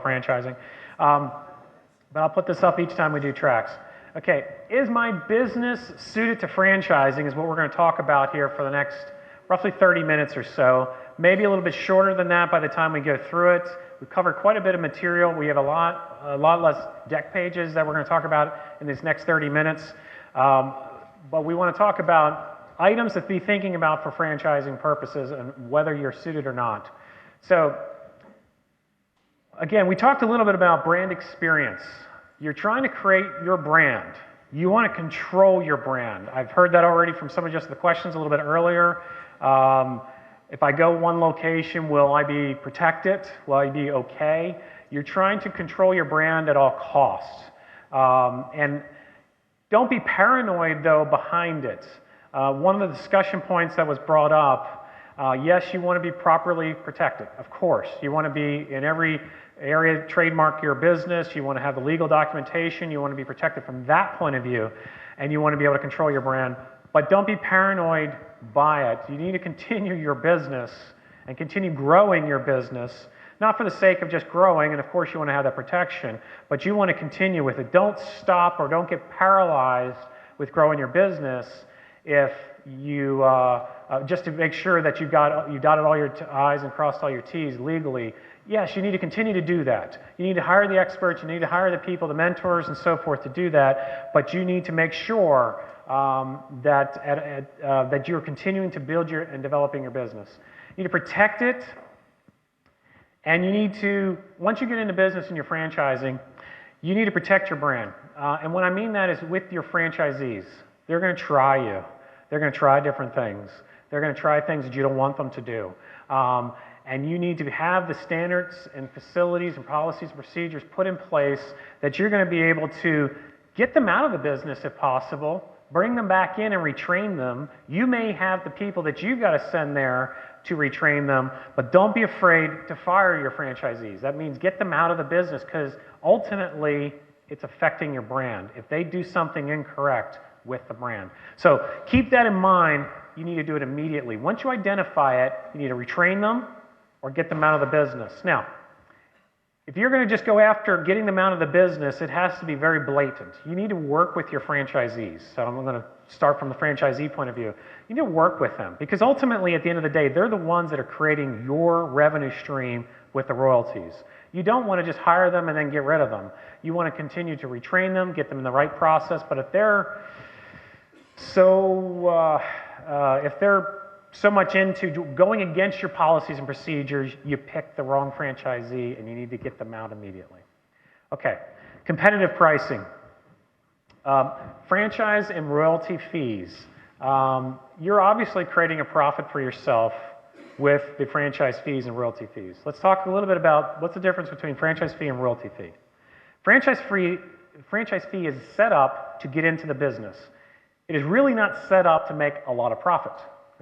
franchising. Um, but I'll put this up each time we do tracks. Okay, is my business suited to franchising is what we're going to talk about here for the next roughly 30 minutes or so. Maybe a little bit shorter than that by the time we go through it. We've covered quite a bit of material. We have a lot less deck pages that we're going to talk about in these next 30 minutes. But we want to talk about items to be thinking about for franchising purposes and whether you're suited or not. So again, we talked a little bit about brand experience. You're trying to create your brand. You want to control your brand. I've heard that already from some of just the questions a little bit earlier. If I go one location, will I be protected? Will I be okay? You're trying to control your brand at all costs. And don't be paranoid, though, behind it. One of the discussion points that was brought up, yes, you want to be properly protected, of course. You want to be in every area, trademark your business, you want to have the legal documentation, you want to be protected from that point of view, and you want to be able to control your brand. But don't be paranoid by it. You need to continue your business and continue growing your business, not for the sake of just growing, and of course you want to have that protection, but you want to continue with it. Don't stop or don't get paralyzed with growing your business if you, just to make sure that you dotted all your I's and crossed all your T's legally. Yes, you need to continue to do that. You need to hire the experts, you need to hire the people, the mentors and so forth to do that, but you need to make sure that you're continuing to build and developing your business. You need to protect it, and you need to, once you get into business and you're franchising, you need to protect your brand. And what I mean that is with your franchisees. They're going to try you. They're going to try different things. They're going to try things that you don't want them to do. And you need to have the standards and facilities and policies and procedures put in place that you're going to be able to get them out of the business if possible, bring them back in and retrain them. You may have the people that you've got to send there to retrain them, but don't be afraid to fire your franchisees. That means get them out of the business because ultimately it's affecting your brand if they do something incorrect with the brand. So keep that in mind. You need to do it immediately. Once you identify it, you need to retrain them or get them out of the business. Now, if you're going to just go after getting them out of the business, it has to be very blatant. You need to work with your franchisees. So I'm going to start from the franchisee point of view. You need to work with them because ultimately, at the end of the day, they're the ones that are creating your revenue stream with the royalties. You don't want to just hire them and then get rid of them. You want to continue to retrain them, get them in the right process. But if they're so much into going against your policies and procedures, you pick the wrong franchisee and you need to get them out immediately. Okay, competitive pricing. Franchise and royalty fees. You're obviously creating a profit for yourself with the franchise fees and royalty fees. Let's talk a little bit about what's the difference between franchise fee and royalty fee. Franchise fee is set up to get into the business. It is really not set up to make a lot of profit.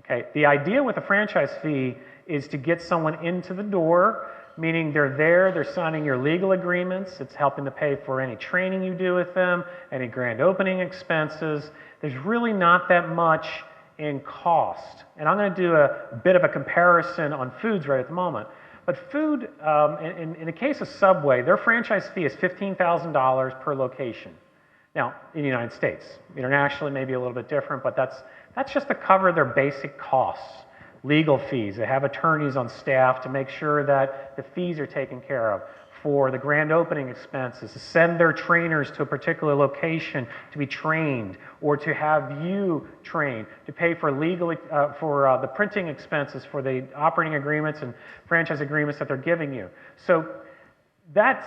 Okay, the idea with a franchise fee is to get someone into the door, meaning they're there, they're signing your legal agreements, it's helping to pay for any training you do with them, any grand opening expenses. There's really not that much in cost. And I'm going to do a bit of a comparison on foods right at the moment. But food, in the case of Subway, their franchise fee is $15,000 per location. Now, in the United States. Internationally, maybe a little bit different, but that's just to cover their basic costs. Legal fees, they have attorneys on staff to make sure that the fees are taken care of. For the grand opening expenses, to send their trainers to a particular location to be trained, or to have you trained, to pay for the printing expenses for the operating agreements and franchise agreements that they're giving you. So that's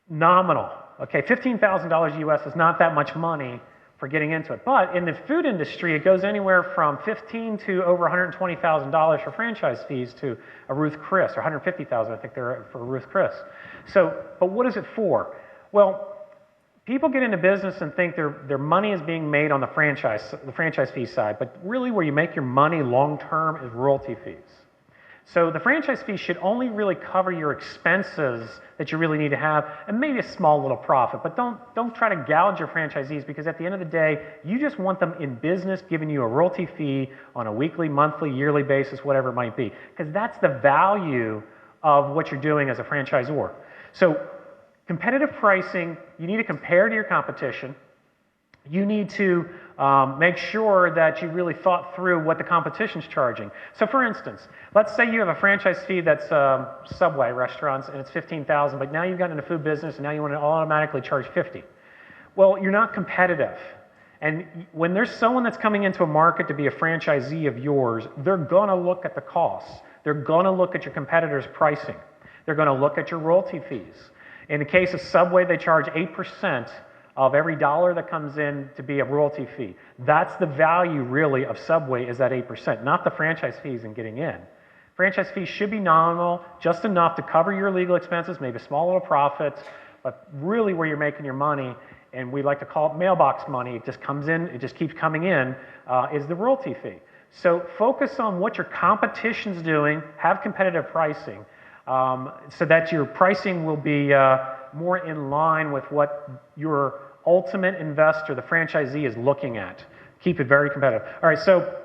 nominal. Okay, $15,000 US is not that much money for getting into it. But in the food industry, it goes anywhere from $15,000 to over $120,000 for franchise fees to a Ruth Chris, or $150,000 I think they're for Ruth Chris. So, but what is it for? Well, people get into business and think their money is being made on the franchise fee side, but really where you make your money long term is royalty fees. So the franchise fee should only really cover your expenses that you really need to have, and maybe a small little profit, but don't try to gouge your franchisees, because at the end of the day, you just want them in business giving you a royalty fee on a weekly, monthly, yearly basis, whatever it might be, because that's the value of what you're doing as a franchisor. So competitive pricing, you need to compare to your competition. You need to make sure that you really thought through what the competition's charging. So for instance, let's say you have a franchise fee that's Subway restaurants and it's $15,000, but now you've gotten into food business and now you want to automatically charge $50,000. Well, you're not competitive. And when there's someone that's coming into a market to be a franchisee of yours, they're gonna look at the costs. They're gonna look at your competitors' pricing. They're gonna look at your royalty fees. In the case of Subway, they charge 8% of every dollar that comes in to be a royalty fee. That's the value really of Subway, is that 8%, not the franchise fees and getting in. Franchise fees should be nominal, just enough to cover your legal expenses, maybe a small little profit, but really where you're making your money, and we like to call it mailbox money, it just comes in, it just keeps coming in, is the royalty fee. So focus on what your competition's doing, have competitive pricing, so that your pricing will be more in line with what your ultimate investor, the franchisee, is looking at. Keep it very competitive. All right, so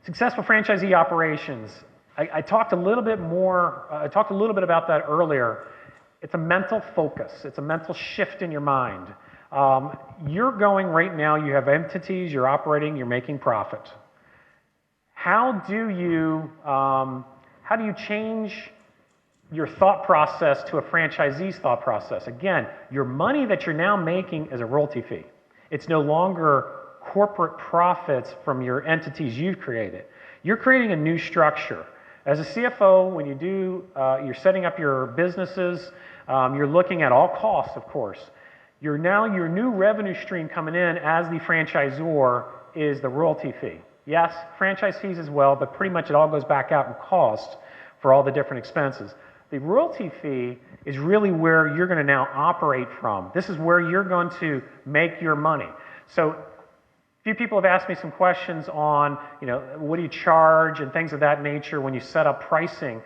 successful franchisee operations. I talked a little bit more, I talked a little bit about that earlier. It's a mental focus. It's a mental shift in your mind. You're going right now, you have entities, you're operating, you're making profit. How do you change your thought process to a franchisee's thought process? Again, your money that you're now making is a royalty fee. It's no longer corporate profits from your entities you've created. You're creating a new structure. As a CFO, when you're setting up your businesses, you're looking at all costs, of course. Your new revenue stream coming in as the franchisor is the royalty fee. Yes, franchise fees as well, but pretty much it all goes back out in cost for all the different expenses. The royalty fee is really where you're going to now operate from. This is where you're going to make your money. So a few people have asked me some questions on, what do you charge and things of that nature when you set up pricing.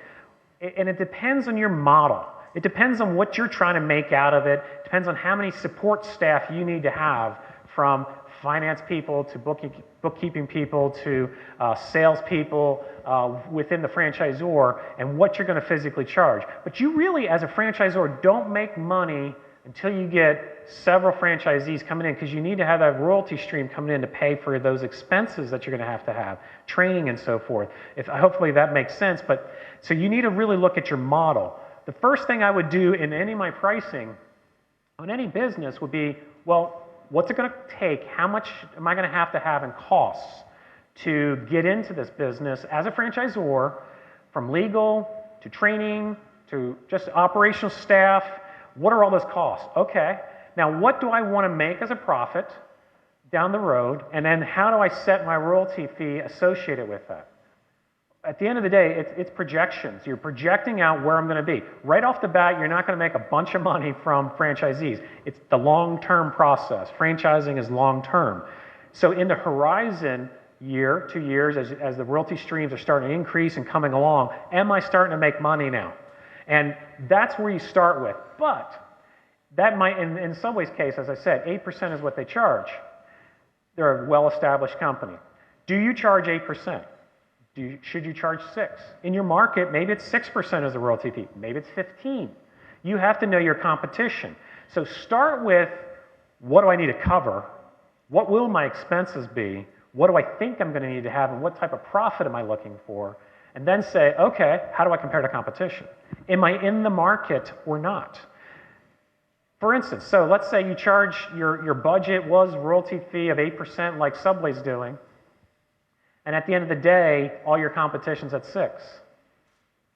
And it depends on your model. It depends on what you're trying to make out of it. It depends on how many support staff you need to have, from finance people to bookkeeping people to sales people within the franchisor, and what you're going to physically charge. But you really, as a franchisor, don't make money until you get several franchisees coming in, because you need to have that royalty stream coming in to pay for those expenses that you're going to have, training and so forth. Hopefully that makes sense. But so you need to really look at your model. The first thing I would do in any of my pricing on any business would be, well, what's it going to take? How much am I going to have in costs to get into this business as a franchisor, from legal to training to just operational staff? What are all those costs? Okay, now what do I want to make as a profit down the road? And then how do I set my royalty fee associated with that? At the end of the day, it's projections. You're projecting out where I'm going to be. Right off the bat, you're not going to make a bunch of money from franchisees. It's the long-term process. Franchising is long-term. So in the horizon, year, 2 years, as the royalty streams are starting to increase and coming along, am I starting to make money now? And that's where you start with. But that might, in Subway's case, as I said, 8% is what they charge. They're a well-established company. Do you charge 8%? Should you charge 6%? In your market, maybe it's 6% as a royalty fee. Maybe it's 15%. You have to know your competition. So start with, what do I need to cover? What will my expenses be? What do I think I'm going to need to have? And what type of profit am I looking for? And then say, okay, how do I compare to competition? Am I in the market or not? For instance, so let's say you charge, your budget was royalty fee of 8% like Subway's doing. And at the end of the day, all your competition's at 6%.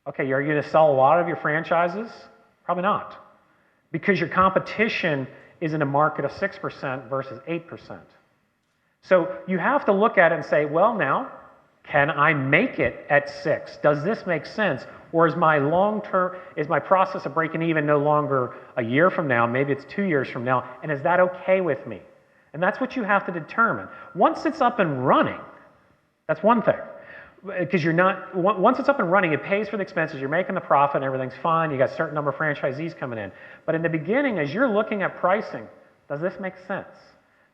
Okay, are you going to sell a lot of your franchises? Probably not. Because your competition is in a market of 6% versus 8%. So you have to look at it and say, well, now, can I make it at 6%? Does this make sense? Or is my process of breaking even no longer a year from now? Maybe it's 2 years from now. And is that okay with me? And that's what you have to determine. Once it's up and running, that's one thing. Because once it's up and running, it pays for the expenses, you're making the profit, and everything's fine, you got a certain number of franchisees coming in. But in the beginning, as you're looking at pricing, does this make sense?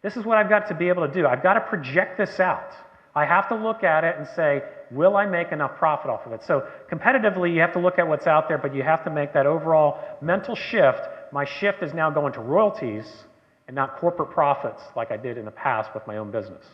This is what I've got to be able to do. I've got to project this out. I have to look at it and say, will I make enough profit off of it? So competitively, you have to look at what's out there, but you have to make that overall mental shift. My shift is now going to royalties and not corporate profits like I did in the past with my own business.